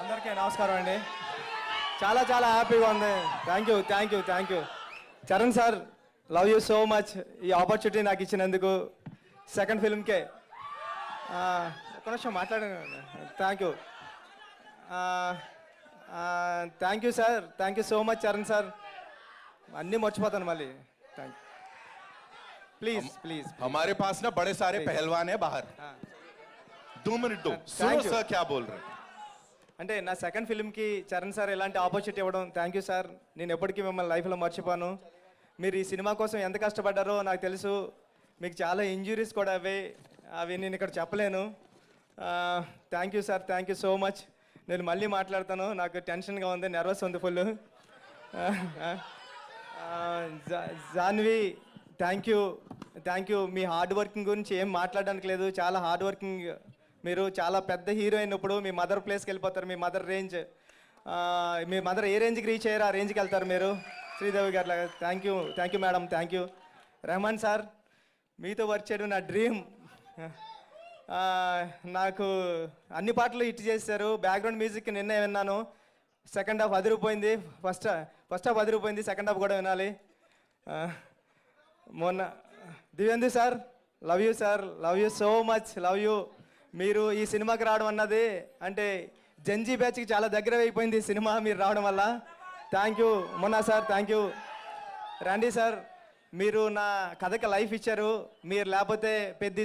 అందరికీ నమస్కారం అండి. చాలా చాలా హ్యాపీగా ఉంది. Thank you Charan sir, love you so much. ఈ ఆపర్చునిటీ నాకు ఇచ్చినందుకు సెకండ్ ఫిల్మ్కే ఒక్క నిమిషం మాట్లాడాను. Thank you sir, thank you so much Charan sir. అన్నీ మర్చిపోతాను మళ్ళీ. Thank you. प्लीज हमारे पास ना बड़े सारे पहलवान है बाहर. 2 मिनट दो. सुनो सर क्या बोल रहे हैं. అంటే నా సెకండ్ ఫిల్మ్కి చరణ్ సార్ ఎలాంటి ఆపర్చునిటీ ఇవ్వడం, థ్యాంక్ యూ సార్. నేను ఎప్పటికీ మిమ్మల్ని లైఫ్లో మర్చిపోను. మీరు ఈ సినిమా కోసం ఎంత కష్టపడ్డారో నాకు తెలుసు. మీకు చాలా ఇంజురీస్ కూడా అవి నేను ఇక్కడ చెప్పలేను. Thank you sir, thank you so much. నేను మళ్ళీ మాట్లాడతాను, నాకు టెన్షన్గా ఉంది, నర్వస్ ఉంది ఫుల్. Janhvi, thank you. మీ హార్డ్ వర్కింగ్ గురించి ఏం మాట్లాడడానికి లేదు. చాలా హార్డ్ వర్కింగ్. మీరు చాలా పెద్ద హీరో అయినప్పుడు మీ మదర్ ప్లేస్కి వెళ్ళిపోతారు. మీ మదర్ రేంజ్, మీ మదర్ ఏ రేంజ్కి రీచ్ అయ్యారో ఆ రేంజ్కి వెళ్తారు మీరు, శ్రీదేవి గారు లాగా. Thank you madam, thank you. Rahman sir, మీతో వర్క్ చేయడం నా డ్రీమ్. నాకు అన్ని పాటలు హిట్ చేశారు. బ్యాక్గ్రౌండ్ మ్యూజిక్ నిన్నే విన్నాను. సెకండ్ హాఫ్ అదిరిపోయింది. ఫస్ట్ హాఫ్ అదిరిపోయింది, సెకండ్ హాఫ్ కూడా వినాలి. మొన్న Divyendu sir, love you sir, love you so much, love you. మీరు ఈ సినిమాకి రావడం అన్నది అంటే జంజీ బ్యాచ్కి చాలా దగ్గర అయిపోయింది ఈ సినిమా మీరు రావడం వల్ల. థ్యాంక్ యూ మొన్న సార్, థ్యాంక్ యూ. రండి సార్, మీరు నా కథకి లైఫ్ ఇచ్చారు. మీరు లేకపోతే పెద్ద